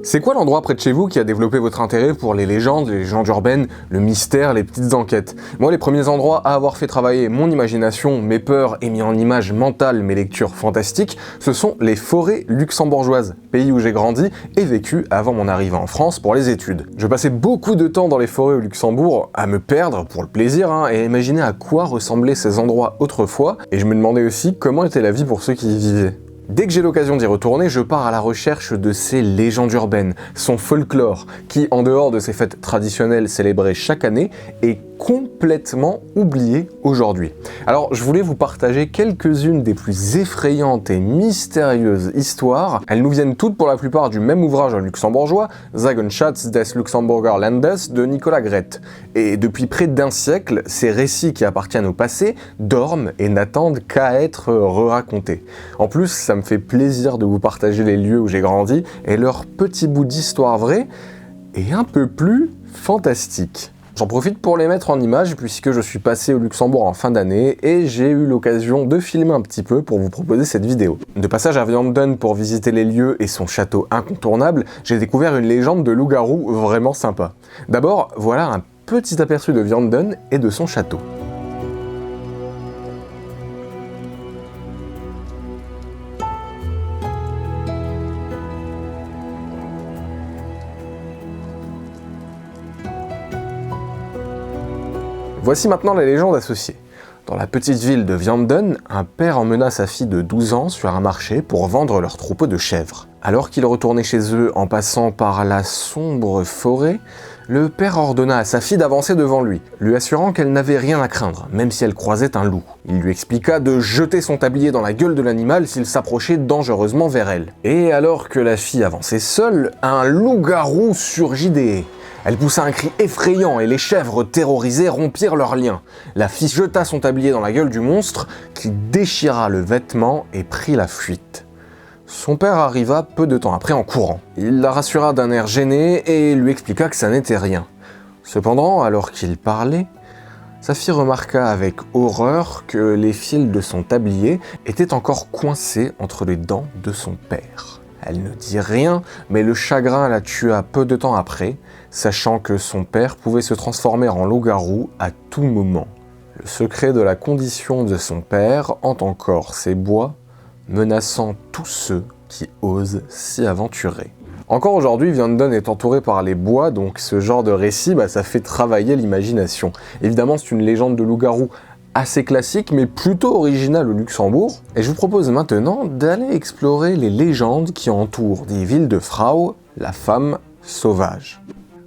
C'est quoi l'endroit près de chez vous qui a développé votre intérêt pour les légendes urbaines, le mystère, les petites enquêtes? Moi, les premiers endroits à avoir fait travailler mon imagination, mes peurs et mis en image mentale mes lectures fantastiques, ce sont les forêts luxembourgeoises, pays où j'ai grandi et vécu avant mon arrivée en France pour les études. Je passais beaucoup de temps dans les forêts au Luxembourg à me perdre pour le plaisir et à imaginer à quoi ressemblaient ces endroits autrefois, et je me demandais aussi comment était la vie pour ceux qui y vivaient. Dès que j'ai l'occasion d'y retourner, je pars à la recherche de ces légendes urbaines, son folklore, qui, en dehors de ces fêtes traditionnelles célébrées chaque année, est complètement oublié aujourd'hui. Alors, je voulais vous partager quelques-unes des plus effrayantes et mystérieuses histoires. Elles nous viennent toutes pour la plupart du même ouvrage luxembourgeois, Sagenschatz des Luxemburger Landes de Nicolas Grete. Et depuis près d'un siècle, ces récits qui appartiennent au passé dorment et n'attendent qu'à être racontés. En plus, ça me fait plaisir de vous partager les lieux où j'ai grandi et leurs petits bouts d'histoire vraie et un peu plus fantastiques. J'en profite pour les mettre en image puisque je suis passé au Luxembourg en fin d'année et j'ai eu l'occasion de filmer un petit peu pour vous proposer cette vidéo. De passage à Vianden pour visiter les lieux et son château incontournable, j'ai découvert une légende de loup-garou vraiment sympa. D'abord, voilà un petit aperçu de Vianden et de son château. Voici maintenant la légende associée. Dans la petite ville de Vianden, un père emmena sa fille de 12 ans sur un marché pour vendre leur troupeau de chèvres. Alors qu'il retournait chez eux en passant par la sombre forêt, le père ordonna à sa fille d'avancer devant lui, lui assurant qu'elle n'avait rien à craindre, même si elle croisait un loup. Il lui expliqua de jeter son tablier dans la gueule de l'animal s'il s'approchait dangereusement vers elle. Et alors que la fille avançait seule, un loup-garou surgit des haies. Elle poussa un cri effrayant et les chèvres terrorisées rompirent leurs liens. La fille jeta son tablier dans la gueule du monstre qui déchira le vêtement et prit la fuite. Son père arriva peu de temps après en courant. Il la rassura d'un air gêné et lui expliqua que ça n'était rien. Cependant, alors qu'il parlait, sa fille remarqua avec horreur que les fils de son tablier étaient encore coincés entre les dents de son père. Elle ne dit rien, mais le chagrin la tua peu de temps après, sachant que son père pouvait se transformer en loup-garou à tout moment. Le secret de la condition de son père hante encore ses bois, menaçant tous ceux qui osent s'y aventurer. Encore aujourd'hui, Vianden est entouré par les bois, donc ce genre de récit, ça fait travailler l'imagination. Évidemment, c'est une légende de loup-garou assez classique, mais plutôt originale au Luxembourg. Et je vous propose maintenant d'aller explorer les légendes qui entourent des villes de Frau, la femme sauvage.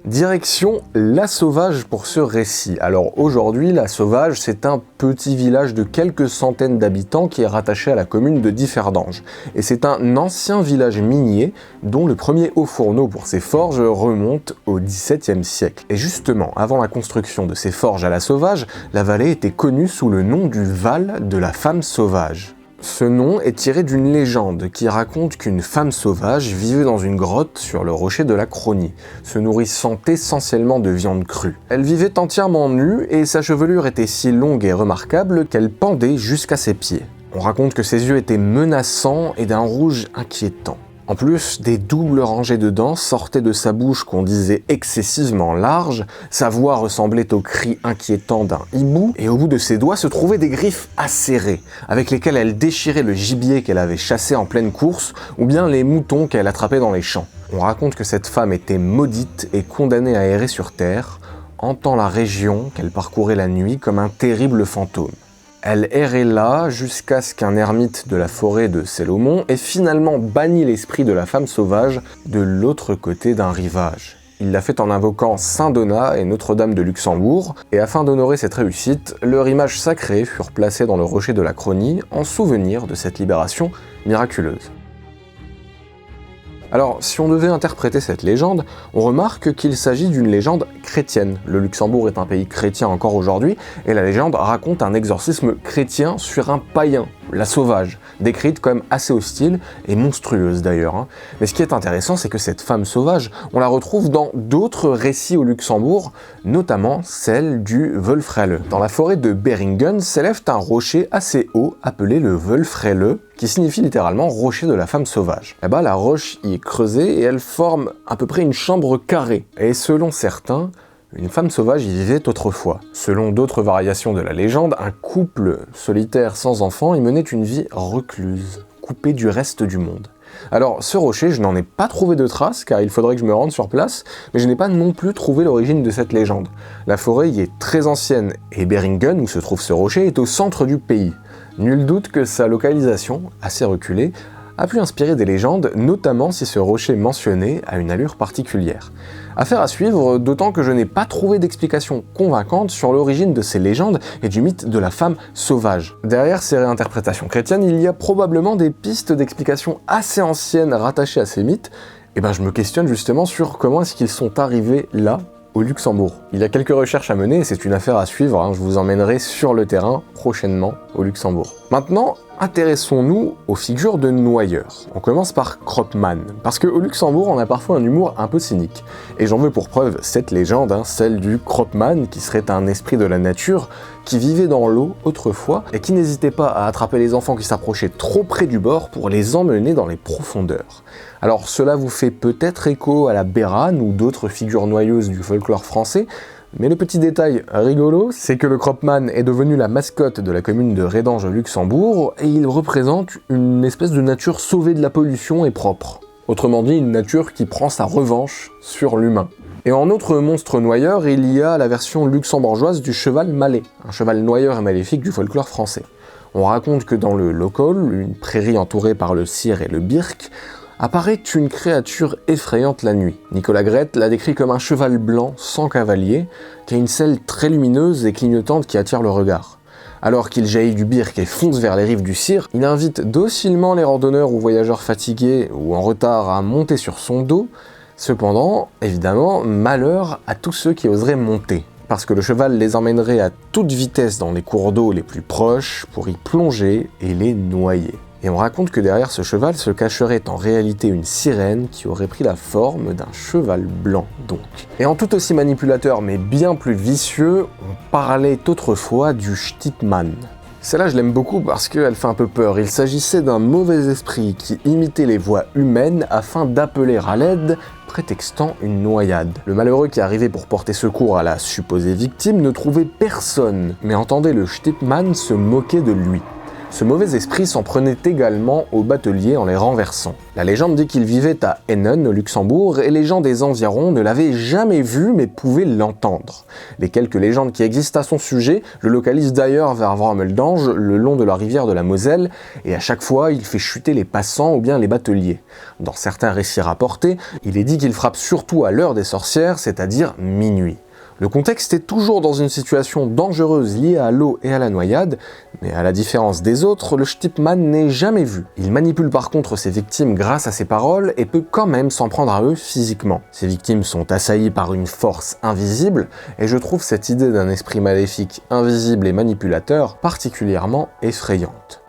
Direction La Sauvage pour ce récit. Alors aujourd'hui, La Sauvage, c'est un petit village de quelques centaines d'habitants qui est rattaché à la commune de Differdange. Et c'est un ancien village minier dont le premier haut fourneau pour ses forges remonte au XVIIe siècle. Et justement, avant la construction de ces forges à La Sauvage, la vallée était connue sous le nom du Val de la Femme Sauvage. Ce nom est tiré d'une légende qui raconte qu'une femme sauvage vivait dans une grotte sur le rocher de la Cronie, se nourrissant essentiellement de viande crue. Elle vivait entièrement nue et sa chevelure était si longue et remarquable qu'elle pendait jusqu'à ses pieds. On raconte que ses yeux étaient menaçants et d'un rouge inquiétant. En plus, des doubles rangées de dents sortaient de sa bouche qu'on disait excessivement large, sa voix ressemblait au cri inquiétant d'un hibou, et au bout de ses doigts se trouvaient des griffes acérées, avec lesquelles elle déchirait le gibier qu'elle avait chassé en pleine course, ou bien les moutons qu'elle attrapait dans les champs. On raconte que cette femme était maudite et condamnée à errer sur terre, hantant la région qu'elle parcourait la nuit comme un terrible fantôme. Elle errait là jusqu'à ce qu'un ermite de la forêt de Célomon ait finalement banni l'esprit de la femme sauvage de l'autre côté d'un rivage. Il l'a fait en invoquant Saint Donat et Notre-Dame de Luxembourg, et afin d'honorer cette réussite, leurs images sacrées furent placées dans le rocher de la Cronie en souvenir de cette libération miraculeuse. Alors, si on devait interpréter cette légende, on remarque qu'il s'agit d'une légende chrétienne. Le Luxembourg est un pays chrétien encore aujourd'hui, et la légende raconte un exorcisme chrétien sur un païen, la sauvage. décrite comme assez hostile et monstrueuse d'ailleurs. Mais ce qui est intéressant, c'est que cette femme sauvage, on la retrouve dans d'autres récits au Luxembourg, notamment celle du Wölfrelle. Dans la forêt de Beringen s'élève un rocher assez haut appelé le Wölfrelle, qui signifie littéralement rocher de la femme sauvage. Là-bas, la roche y est creusée et elle forme à peu près une chambre carrée. Et selon certains, une femme sauvage y vivait autrefois. Selon d'autres variations de la légende, un couple solitaire sans enfant y menait une vie recluse, coupée du reste du monde. Alors, ce rocher, je n'en ai pas trouvé de traces, car il faudrait que je me rende sur place, mais je n'ai pas non plus trouvé l'origine de cette légende. La forêt y est très ancienne, et Beringen, où se trouve ce rocher, est au centre du pays. Nul doute que sa localisation, assez reculée, a pu inspirer des légendes, notamment si ce rocher mentionné a une allure particulière. Affaire à suivre, d'autant que je n'ai pas trouvé d'explication convaincante sur l'origine de ces légendes et du mythe de la femme sauvage. Derrière ces réinterprétations chrétiennes, il y a probablement des pistes d'explication assez anciennes rattachées à ces mythes, et je me questionne justement sur comment est-ce qu'ils sont arrivés là, au Luxembourg. Il y a quelques recherches à mener et c'est une affaire à suivre, je vous emmènerai sur le terrain prochainement au Luxembourg. Maintenant, intéressons-nous aux figures de noyeurs. On commence par Kropman, parce qu'au Luxembourg, on a parfois un humour un peu cynique. Et j'en veux pour preuve cette légende, celle du Kropman, qui serait un esprit de la nature, qui vivait dans l'eau autrefois, et qui n'hésitait pas à attraper les enfants qui s'approchaient trop près du bord pour les emmener dans les profondeurs. Alors cela vous fait peut-être écho à la Bérane ou d'autres figures noyeuses du folklore français, mais le petit détail rigolo, c'est que le Kropman est devenu la mascotte de la commune de Redange au Luxembourg, et il représente une espèce de nature sauvée de la pollution et propre. Autrement dit, une nature qui prend sa revanche sur l'humain. Et en autre monstre noyeur, il y a la version luxembourgeoise du cheval malais, un cheval noyeur et maléfique du folklore français. On raconte que dans le Lokol, une prairie entourée par le Sir et le Birk, apparaît une créature effrayante la nuit. Nicolas Grette l'a décrit comme un cheval blanc sans cavalier, qui a une selle très lumineuse et clignotante qui attire le regard. Alors qu'il jaillit du Birk et fonce vers les rives du Sir, il invite docilement les randonneurs ou voyageurs fatigués ou en retard à monter sur son dos. Cependant, évidemment, malheur à tous ceux qui oseraient monter, parce que le cheval les emmènerait à toute vitesse dans les cours d'eau les plus proches pour y plonger et les noyer. Et on raconte que derrière ce cheval se cacherait en réalité une sirène qui aurait pris la forme d'un cheval blanc donc. Et en tout aussi manipulateur mais bien plus vicieux, on parlait autrefois du Stipman. Celle-là je l'aime beaucoup parce qu'elle fait un peu peur. Il s'agissait d'un mauvais esprit qui imitait les voix humaines afin d'appeler à l'aide, prétextant une noyade. Le malheureux qui arrivait pour porter secours à la supposée victime ne trouvait personne, mais entendait le Stipman se moquer de lui. Ce mauvais esprit s'en prenait également aux bateliers en les renversant. La légende dit qu'il vivait à Hennen, au Luxembourg, et les gens des environs ne l'avaient jamais vu mais pouvaient l'entendre. Les quelques légendes qui existent à son sujet le localisent d'ailleurs vers Wrameldange, le long de la rivière de la Moselle, et à chaque fois il fait chuter les passants ou bien les bateliers. Dans certains récits rapportés, il est dit qu'il frappe surtout à l'heure des sorcières, c'est-à-dire minuit. Le contexte est toujours dans une situation dangereuse liée à l'eau et à la noyade, mais à la différence des autres, le Stipman n'est jamais vu. Il manipule par contre ses victimes grâce à ses paroles et peut quand même s'en prendre à eux physiquement. Ses victimes sont assaillies par une force invisible, et je trouve cette idée d'un esprit maléfique invisible et manipulateur particulièrement effrayante.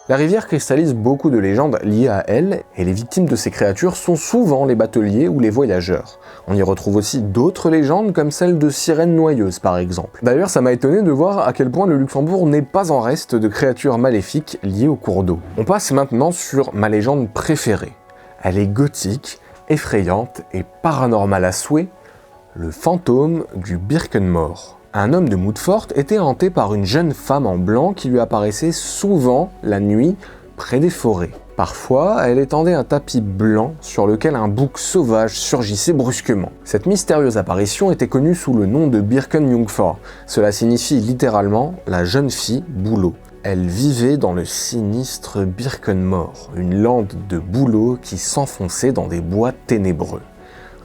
La rivière cristallise beaucoup de légendes liées à elle, et les victimes de ces créatures sont souvent les bateliers ou les voyageurs. On y retrouve aussi d'autres légendes comme celle de sirènes noyeuses par exemple. D'ailleurs ça m'a étonné de voir à quel point le Luxembourg n'est pas en reste de créatures maléfiques liées au cours d'eau. On passe maintenant sur ma légende préférée. Elle est gothique, effrayante et paranormale à souhait, le fantôme du Birkenmore. Un homme de Moutfort était hanté par une jeune femme en blanc qui lui apparaissait souvent la nuit près des forêts. Parfois, elle étendait un tapis blanc sur lequel un bouc sauvage surgissait brusquement. Cette mystérieuse apparition était connue sous le nom de Birkenjungfrau. Cela signifie littéralement la jeune fille bouleau. Elle vivait dans le sinistre Birkenmore, une lande de bouleaux qui s'enfonçait dans des bois ténébreux.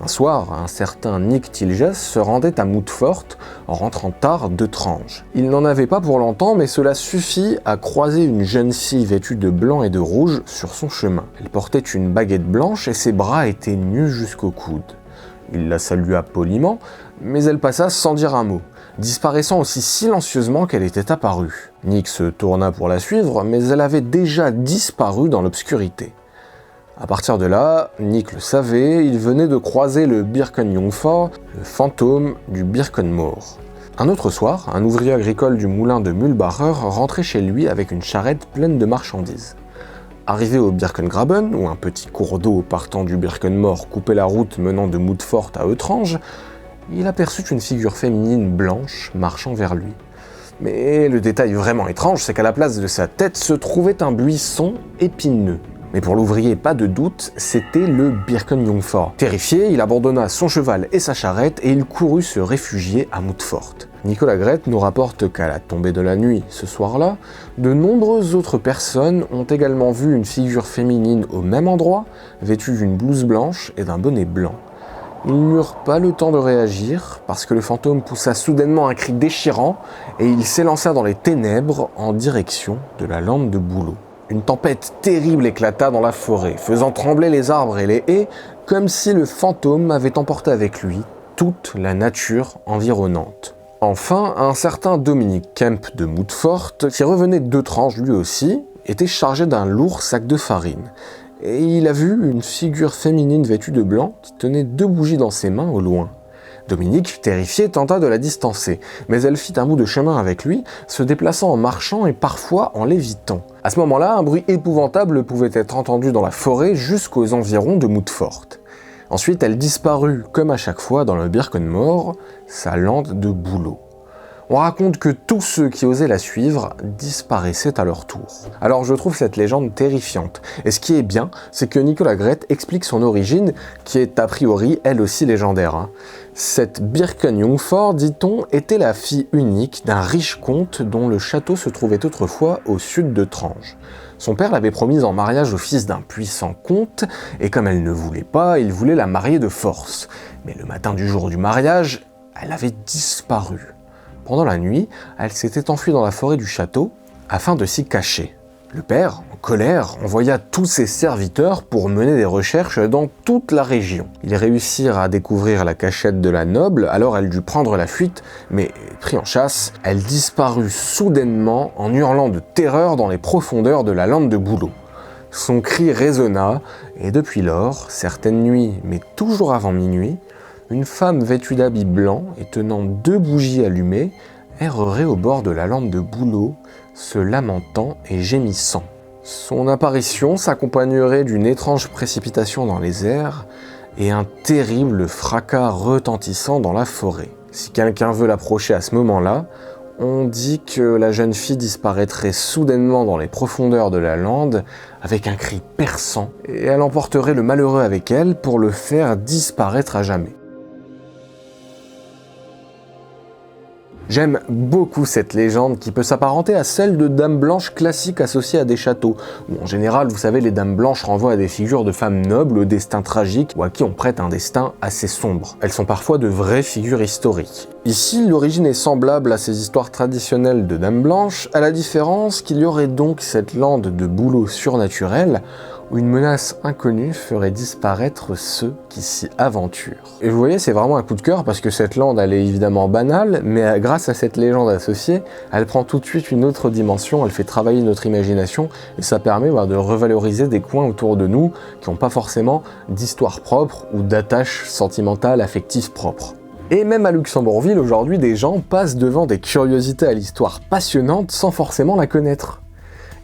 Un soir, un certain Nick Tilges se rendait à Moutfort en rentrant tard de Trange. Il n'en avait pas pour longtemps, mais cela suffit à croiser une jeune fille vêtue de blanc et de rouge sur son chemin. Elle portait une baguette blanche et ses bras étaient nus jusqu'au coude. Il la salua poliment, mais elle passa sans dire un mot. disparaissant aussi silencieusement qu'elle était apparue. Nick se tourna pour la suivre, mais elle avait déjà disparu dans l'obscurité. À partir de là, Nick le savait, il venait de croiser le Birkenjungfrau, le fantôme du Birkenmoor. Un autre soir, un ouvrier agricole du moulin de Mühlbacher rentrait chez lui avec une charrette pleine de marchandises. Arrivé au Birkengraben, où un petit cours d'eau partant du Birkenmoor coupait la route menant de Moutfort à Eutrange, il aperçut une figure féminine blanche marchant vers lui. Mais le détail vraiment étrange, c'est qu'à la place de sa tête se trouvait un buisson épineux. Mais pour l'ouvrier, pas de doute, c'était le Birkenjungfrau. Terrifié, il abandonna son cheval et sa charrette et il courut se réfugier à Moutfort. Nicolas Grette nous rapporte qu'à la tombée de la nuit, ce soir-là, de nombreuses autres personnes ont également vu une figure féminine au même endroit, vêtue d'une blouse blanche et d'un bonnet blanc. Ils n'eurent pas le temps de réagir, parce que le fantôme poussa soudainement un cri déchirant et il s'élança dans les ténèbres en direction de la lampe de bouleau. Une tempête terrible éclata dans la forêt, faisant trembler les arbres et les haies, comme si le fantôme avait emporté avec lui toute la nature environnante. Enfin, un certain Dominique Kemp de Moutfort, qui revenait d'Eutrange lui aussi, était chargé d'un lourd sac de farine. Et il a vu une figure féminine vêtue de blanc qui tenait 2 bougies dans ses mains au loin. Dominique, terrifié, tenta de la distancer, mais elle fit un bout de chemin avec lui, se déplaçant en marchant et parfois en lévitant. À ce moment-là, un bruit épouvantable pouvait être entendu dans la forêt jusqu'aux environs de Moutfort. Ensuite, elle disparut, comme à chaque fois dans le Birkenmoor, sa lande de bouleau. On raconte que tous ceux qui osaient la suivre disparaissaient à leur tour. Alors je trouve cette légende terrifiante. Et ce qui est bien, c'est que Nicolas Grette explique son origine, qui est a priori elle aussi légendaire. Cette Birkenjungfrau, dit-on, était la fille unique d'un riche comte dont le château se trouvait autrefois au sud d'Eutrange. Son père l'avait promise en mariage au fils d'un puissant comte, et comme elle ne voulait pas, il voulait la marier de force. Mais le matin du jour du mariage, elle avait disparu. Pendant la nuit, elle s'était enfuie dans la forêt du château afin de s'y cacher. Le père, en colère, envoya tous ses serviteurs pour mener des recherches dans toute la région. Ils réussirent à découvrir la cachette de la noble, alors elle dut prendre la fuite, mais pris en chasse, elle disparut soudainement en hurlant de terreur dans les profondeurs de la lande de bouleau. Son cri résonna, et depuis lors, certaines nuits, mais toujours avant minuit, une femme vêtue d'habits blancs et tenant 2 bougies allumées errerait au bord de la lampe de bouleau, se lamentant et gémissant. Son apparition s'accompagnerait d'une étrange précipitation dans les airs et un terrible fracas retentissant dans la forêt. Si quelqu'un veut l'approcher à ce moment-là, on dit que la jeune fille disparaîtrait soudainement dans les profondeurs de la lande avec un cri perçant et elle emporterait le malheureux avec elle pour le faire disparaître à jamais. J'aime beaucoup cette légende qui peut s'apparenter à celle de dames blanches classiques associées à des châteaux, où en général, vous savez, les dames blanches renvoient à des figures de femmes nobles au destin tragique ou à qui on prête un destin assez sombre. Elles sont parfois de vraies figures historiques. Ici, l'origine est semblable à ces histoires traditionnelles de dames blanches, à la différence qu'il y aurait donc cette lande de bouleau surnaturel où une menace inconnue ferait disparaître ceux qui s'y aventurent. Et vous voyez, c'est vraiment un coup de cœur parce que cette lande, elle est évidemment banale, mais grâce à cette légende associée, elle prend tout de suite une autre dimension, elle fait travailler notre imagination et ça permet de revaloriser des coins autour de nous qui n'ont pas forcément d'histoire propre ou d'attache sentimentale, affective propre. Et même à Luxembourgville, aujourd'hui, des gens passent devant des curiosités à l'histoire passionnante sans forcément la connaître.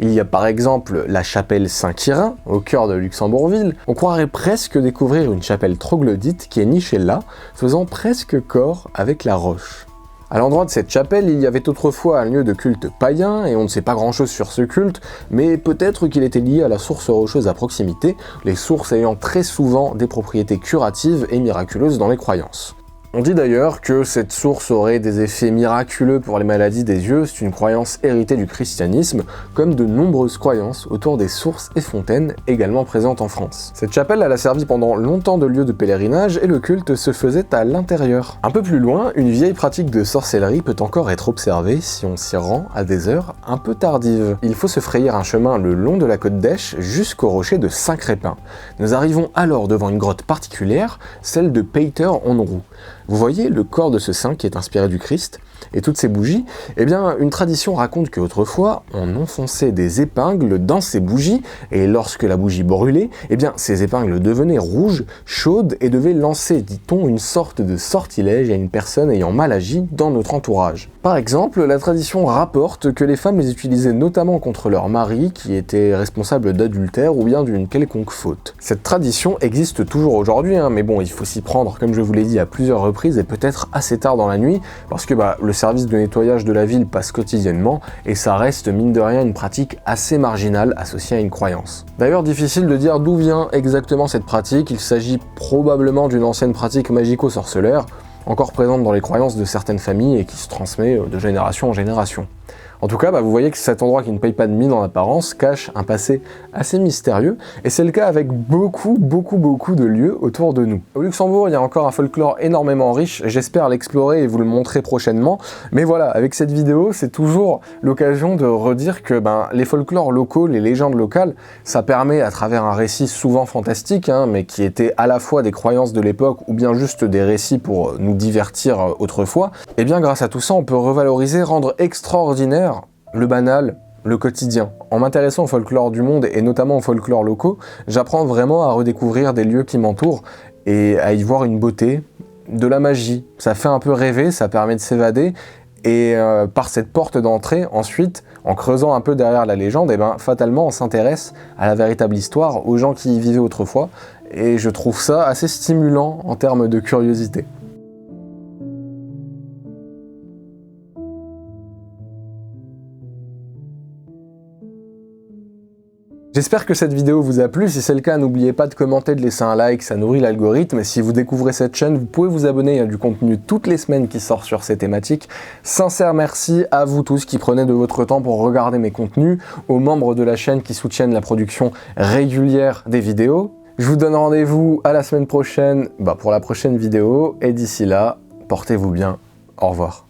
Il y a par exemple la chapelle Saint-Quirin, au cœur de Luxembourgville. On croirait presque découvrir une chapelle troglodyte qui est nichée là, faisant presque corps avec la roche. À l'endroit de cette chapelle, il y avait autrefois un lieu de culte païen, et on ne sait pas grand-chose sur ce culte, mais peut-être qu'il était lié à la source rocheuse à proximité, les sources ayant très souvent des propriétés curatives et miraculeuses dans les croyances. On dit d'ailleurs que cette source aurait des effets miraculeux pour les maladies des yeux, c'est une croyance héritée du christianisme, comme de nombreuses croyances autour des sources et fontaines également présentes en France. Cette chapelle, elle a servi pendant longtemps de lieu de pèlerinage et le culte se faisait à l'intérieur. Un peu plus loin, une vieille pratique de sorcellerie peut encore être observée si on s'y rend à des heures un peu tardives. Il faut se frayer un chemin le long de la côte d'Esch jusqu'au rocher de Saint-Crépin. Nous arrivons alors devant une grotte particulière, celle de Peter Onroux. Vous voyez le corps de ce saint qui est inspiré du Christ. et toutes ces bougies, eh bien une tradition raconte qu'autrefois on enfonçait des épingles dans ces bougies et lorsque la bougie brûlait, eh bien ces épingles devenaient rouges, chaudes et devaient lancer, dit-on, une sorte de sortilège à une personne ayant mal agi dans notre entourage. Par exemple, la tradition rapporte que les femmes les utilisaient notamment contre leur mari qui était responsable d'adultère ou bien d'une quelconque faute. Cette tradition existe toujours aujourd'hui, mais bon, il faut s'y prendre, comme je vous l'ai dit à plusieurs reprises, et peut-être assez tard dans la nuit, parce que le service de nettoyage de la ville passe quotidiennement, et ça reste mine de rien une pratique assez marginale associée à une croyance. D'ailleurs, difficile de dire d'où vient exactement cette pratique, il s'agit probablement d'une ancienne pratique magico-sorcelère, encore présente dans les croyances de certaines familles et qui se transmet de génération en génération. En tout cas, vous voyez que cet endroit qui ne paye pas de mine en apparence cache un passé assez mystérieux, et c'est le cas avec beaucoup de lieux autour de nous. Au Luxembourg, il y a encore un folklore énormément riche, j'espère l'explorer et vous le montrer prochainement, mais voilà, avec cette vidéo, c'est toujours l'occasion de redire que les folklores locaux, les légendes locales, ça permet, à travers un récit souvent fantastique, mais qui était à la fois des croyances de l'époque ou bien juste des récits pour nous divertir autrefois, et bien grâce à tout ça, on peut revaloriser, rendre extraordinaire le banal, le quotidien. En m'intéressant au folklore du monde et notamment aux folklores locaux, j'apprends vraiment à redécouvrir des lieux qui m'entourent et à y voir une beauté, de la magie. Ça fait un peu rêver, ça permet de s'évader et par cette porte d'entrée, ensuite, en creusant un peu derrière la légende, fatalement on s'intéresse à la véritable histoire, aux gens qui y vivaient autrefois et je trouve ça assez stimulant en termes de curiosité. J'espère que cette vidéo vous a plu, si c'est le cas, n'oubliez pas de commenter, de laisser un like, ça nourrit l'algorithme, et si vous découvrez cette chaîne, vous pouvez vous abonner, il y a du contenu toutes les semaines qui sort sur ces thématiques. Sincère merci à vous tous qui prenez de votre temps pour regarder mes contenus, aux membres de la chaîne qui soutiennent la production régulière des vidéos. Je vous donne rendez-vous à la semaine prochaine pour la prochaine vidéo, et d'ici là, portez-vous bien, au revoir.